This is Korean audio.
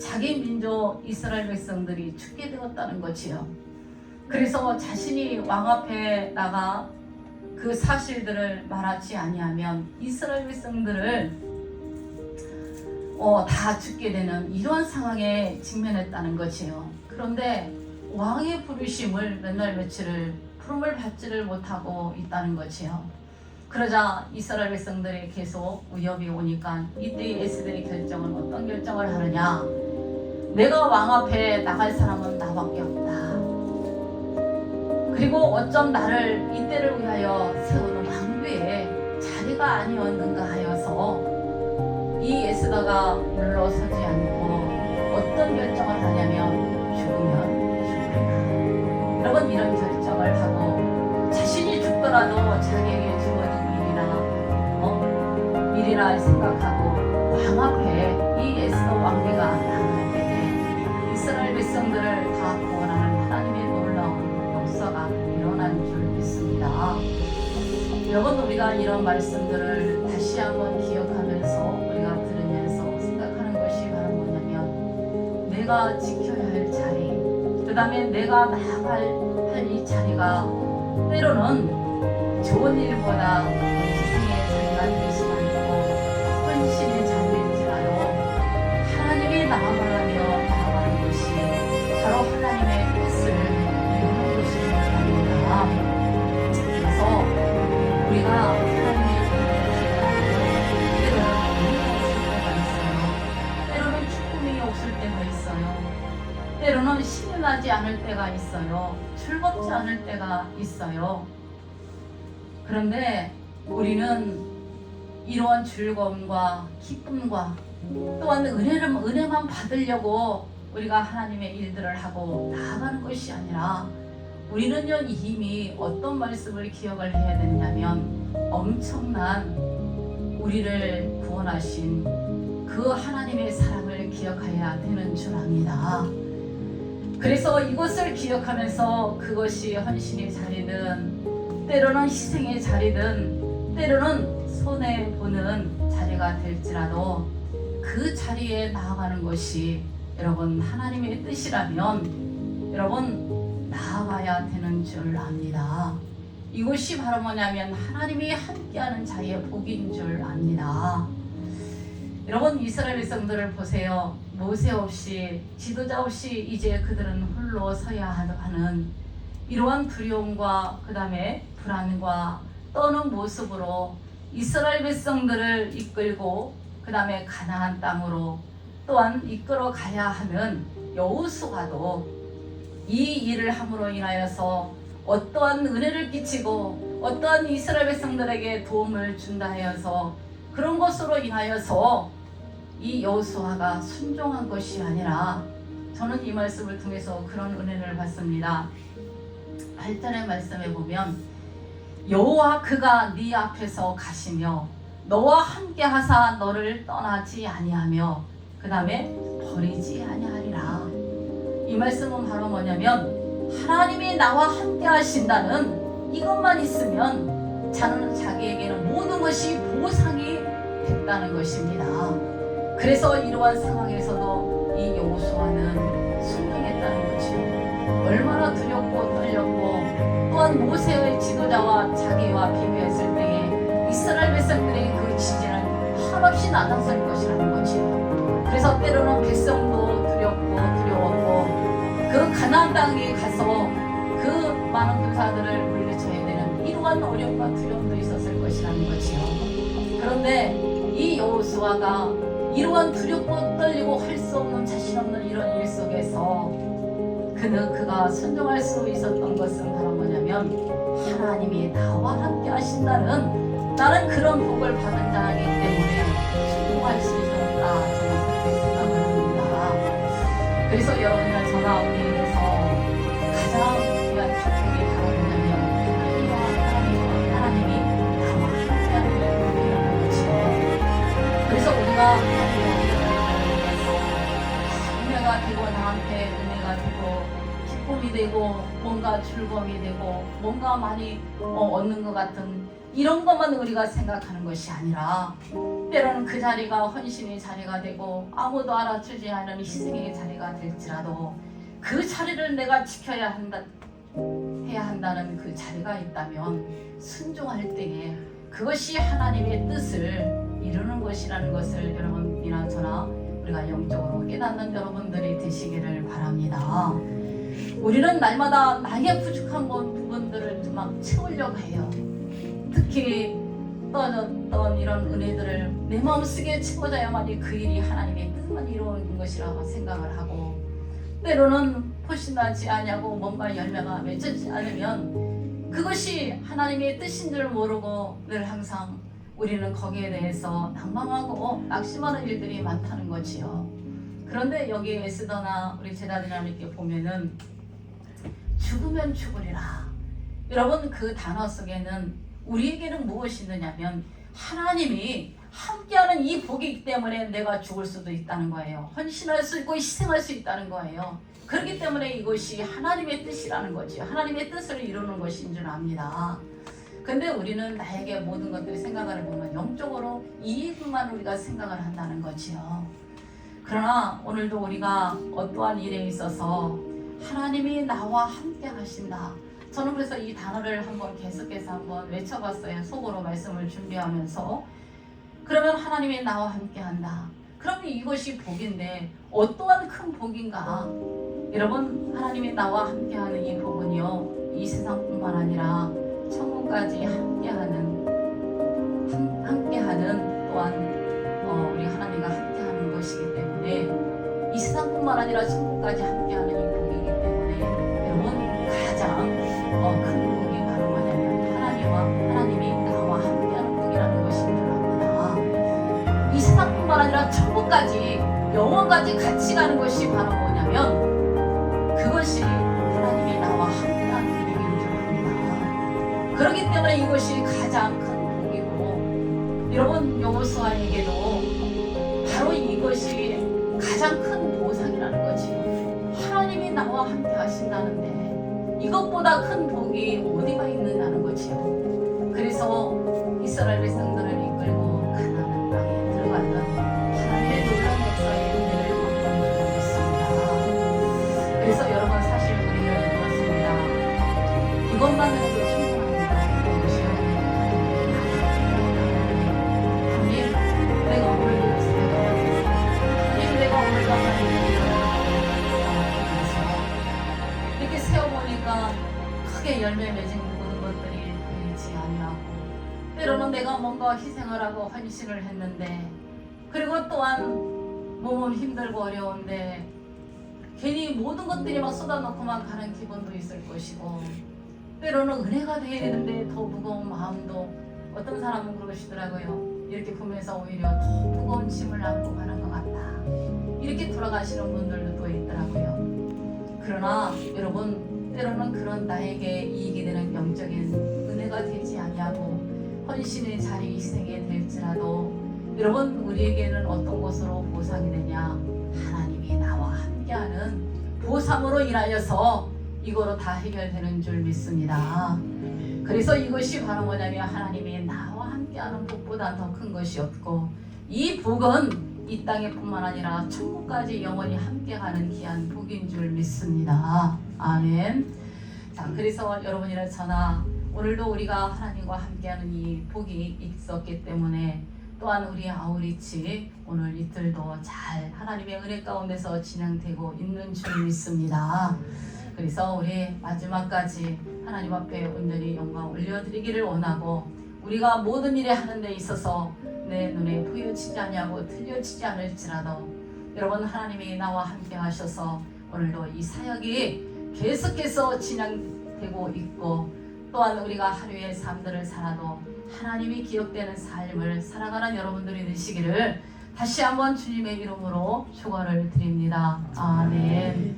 자기 민족 이스라엘 백성들이 죽게 되었다는 거지요. 그래서 자신이 왕 앞에 나가 그 사실들을 말하지 아니하면 이스라엘 백성들을 다 죽게 되는 이러한 상황에 직면했다는 거지요. 그런데 왕의 부르심을 몇 날 며칠을 부름을 받지를 못하고 있다는 거지요. 그러자 이스라엘 백성들이 계속 위협이 오니까 이때 에스겔이 결정은 어떤 결정을 하느냐, 내가 왕 앞에 나갈 사람은 나밖에 없다. 그리고 어쩜 나를 이때를 위하여 세우는 왕비의 자리가 아니었는가 하여서 이 에스더가 물러서지 않고 어떤 결정을 하냐면 죽으면 죽으리라. 여러분, 이런 결정을 하고 자신이 죽더라도 자기에게 주어진 일이라 생각하고 왕 앞에 이 에스더 왕비가 나갈 때에 이스라엘 백성들을 다 구원하는 하나님의 놀라운 역사가 일어난 줄 믿습니다. 여러분, 우리가 이런 말씀들을 다시 한번 기억하면서 우리가 들으면서 생각하는 것이 바로 뭐냐면, 내가 지켜야 할 자리, 그 다음에 내가 나아갈 이 자리가 때로는 좋은 일보다 희생의 자리가 될 수가 있고 헌신의 자리일지라도 하나님이 나아가는 것이 바로 하나님의 뜻을 이루는 것인 줄 압니다. 그래서 우리가 하나님의 때로는 기쁨이 없을 때가 있어요. 때로는 신이 나지 않을 때가 있어요. 즐겁지 않을 때가 있어요. 그런데 우리는 이러한 즐거움과 기쁨과 또한 은혜만 받으려고 우리가 하나님의 일들을 하고 나아가는 것이 아니라, 우리는요 이미 어떤 말씀을 기억을 해야 되냐면, 엄청난 우리를 구원하신 그 하나님의 사랑을 기억해야 되는 줄 압니다. 그래서 이것을 기억하면서 그것이 헌신의 자리든 때로는 희생의 자리든 때로는 손해보는 자리가 될지라도 그 자리에 나아가는 것이 여러분 하나님의 뜻이라면 여러분 나아가야 되는 줄 압니다. 이것이 바로 뭐냐면 하나님이 함께하는 자의 복인 줄 압니다. 여러분, 이스라엘 백성들을 보세요. 모세 없이, 지도자 없이 이제 그들은 홀로 서야 하는 이러한 두려움과 그 다음에 불안과 떠는 모습으로 이스라엘 백성들을 이끌고 그 다음에 가나안 땅으로 또한 이끌어 가야 하는 여호수아도 이 일을 함으로 인하여서 어떠한 은혜를 끼치고 어떠한 이스라엘 백성들에게 도움을 준다 하여서 그런 것으로 인하여서 이 여호수아가 순종한 것이 아니라, 저는 이 말씀을 통해서 그런 은혜를 받습니다. 8절의 말씀에 보면 여호와 그가 네 앞에서 가시며 너와 함께 하사 너를 떠나지 아니하며 그 다음에 버리지 아니하리라. 이 말씀은 바로 뭐냐면 하나님이 나와 함께 하신다는 이것만 있으면 자기에게는 모든 것이 보상이 됐다는 것입니다. 그래서 이러한 상황에서도 이 여호수아는 순종했다는 거죠. 얼마나 두렵고 떨렸고, 또한 모세의 지도자와 자기와 비교했을 때에 이스라엘 백성들의 그 지지는 한없이 낮아질 것이라는 거죠. 그래서 때로는 백성도 두려웠고 그 가나안 땅에 가서 그 많은 군사들을 물리쳐야 되는 이러한 어려움과 두려움도 있었을 것이라는 거지요. 그런데 이 여호수아가 이러한 두렵고 떨리고 할 수 없는 자신 없는 이런 일 속에서 그가 순종할 수 있었던 것은 바로 뭐냐면 하나님이 나와 함께 하신다는, 나는 그런 복을 받은 자이기 때문에 순종할 수 있었다, 저는 그렇게 생각을 합니다. 그래서 여러분이나 저나 우리에게서 가장 귀한 축복이 바로 뭐냐면 하나님이 나와 함께하는 일이라는 거죠. 그래서 우리가 은혜가 되고 나한테 은혜가 되고 기쁨이 되고 뭔가 즐거움이 되고 뭔가 많이 얻는 것 같은 이런 것만 우리가 생각하는 것이 아니라 때로는 그 자리가 헌신의 자리가 되고 아무도 알아주지 않은 희생의 자리가 될지라도 그 자리를 내가 지켜야 해야 한다는 그 자리가 있다면 순종할 때에 그것이 하나님의 뜻을 이루는 것이라는 것을 여러분이나 저나 우리가 영적으로 깨닫는 여러분들이 되시기를 바랍니다. 우리는 날마다 나의 부족한 부분들을 막 채우려고 해요. 특히 떠졌던 이런 은혜들을 내 마음속에 채워져야만이 그 일이 하나님의 뜻만 이루는 것이라고 생각을 하고, 때로는 포신하지 않냐고 뭔가 열매가 맺지 않으면 그것이 하나님의 뜻인 줄 모르고 늘 항상 우리는 거기에 대해서 낭망하고 낙심하는 일들이 많다는 거지요. 그런데 여기 에스더나 우리 제자들이나 이렇게 보면은 죽으면 죽으리라. 여러분, 그 단어 속에는 우리에게는 무엇이 있느냐면 하나님이 함께하는 이 복이기 때문에 내가 죽을 수도 있다는 거예요. 헌신할 수 있고 희생할 수 있다는 거예요. 그렇기 때문에 이것이 하나님의 뜻이라는 거죠. 하나님의 뜻을 이루는 것인 줄 압니다. 근데 우리는 나에게 모든 것들을 생각을 해보면 영적으로 이익만 우리가 생각을 한다는 거지요. 그러나 오늘도 우리가 어떠한 일에 있어서 하나님이 나와 함께 하신다. 저는 그래서 이 단어를 한번 계속해서 한번 외쳐봤어요. 속으로 말씀을 준비하면서. 그러면 하나님이 나와 함께 한다. 그러면 이것이 복인데 어떠한 큰 복인가? 여러분, 하나님이 나와 함께하는 이 복은요, 이 세상뿐만 아니라 천국까지 함께하는 또한 우리 하나님과 함께하는 것이기 때문에 이 세상뿐만 아니라 천국까지 함께하는 이 복이기 때문에 여러분, 가장 큰 복이 바로 뭐냐면 하나님이 나와 함께하는 복이라는 것인 줄 압니다. 이 세상뿐만 아니라 천국까지 영원까지 같이 가는 것이 바로 뭐냐면 그것이 하나님이 나와 함께하는 복인 줄 압니다. 그렇기 때문에 이것이 가장 큰 복이고, 여러분 여호수아에게도 바로 이것이 가장 큰 보상이라는 거지요. 하나님이 나와 함께 하신다는데 이것보다 큰 복이 어디가 있느냐는 거지요. 그래서 이스라엘 백성들을 이끌고 가나안 땅에 들어갔던 하나님의 놀라운 역사의 은혜를 맛본 적이 있습니다. 그래서 여러분, 사실 우리는 그렇습니다. 이것만 해도 충분합니다. 이것이요, 하나님, 내가 오늘도 내가 오늘도 하나님을 이렇게 세워보니까 크게 열매 맺은 모든 것들이 보이지 않냐고, 때로는 내가 뭔가 희생을 하고 헌신을 했는데, 그리고 또한 몸은 힘들고 어려운데 괜히 모든 것들이 막 쏟아놓고만 가는 기분도 있을 것이고, 때로는 은혜가 되어야 되는데 더 무거운 마음도, 어떤 사람은 그러시더라고요. 이렇게 보면서 오히려 더 무거운 짐을 안고 가는 것 같다, 이렇게 돌아가시는 분들도 또 있더라고요. 그러나 여러분, 때로는 그런 나에게 이익이 되는 영적인 은혜가 되지 아니하고 헌신의 자리 희생이 될지라도, 여러분, 우리에게는 어떤 것으로 보상이 되냐? 하나님이 나와 함께하는 보상으로 인하여서 이거로 다 해결되는 줄 믿습니다. 그래서 이것이 바로 뭐냐면 하나님이 나와 함께하는 복보다 더 큰 것이 없고, 이 복은 이 땅에 뿐만 아니라 천국까지 영원히 함께하는 귀한 복인 줄 믿습니다. 아멘. 자, 그래서 여러분이나 저나 오늘도 우리가 하나님과 함께하는 이 복이 있었기 때문에, 또한 우리 아우리치 오늘 이틀도 잘 하나님의 은혜 가운데서 진행되고 있는 줄 믿습니다. 그래서 우리 마지막까지 하나님 앞에 온전히 영광 올려드리기를 원하고, 우리가 모든 일에 하는 데 있어서 내 눈에 보여지지 아니하고 들려지지 않을지라도 여러분, 하나님이 나와 함께 하셔서 오늘도 이 사역이 계속해서 진행되고 있고, 또한 우리가 하루의 삶들을 살아도 하나님이 기억되는 삶을 살아가는 여러분들이 되시기를 다시 한번 주님의 이름으로 축원을 드립니다. 아멘.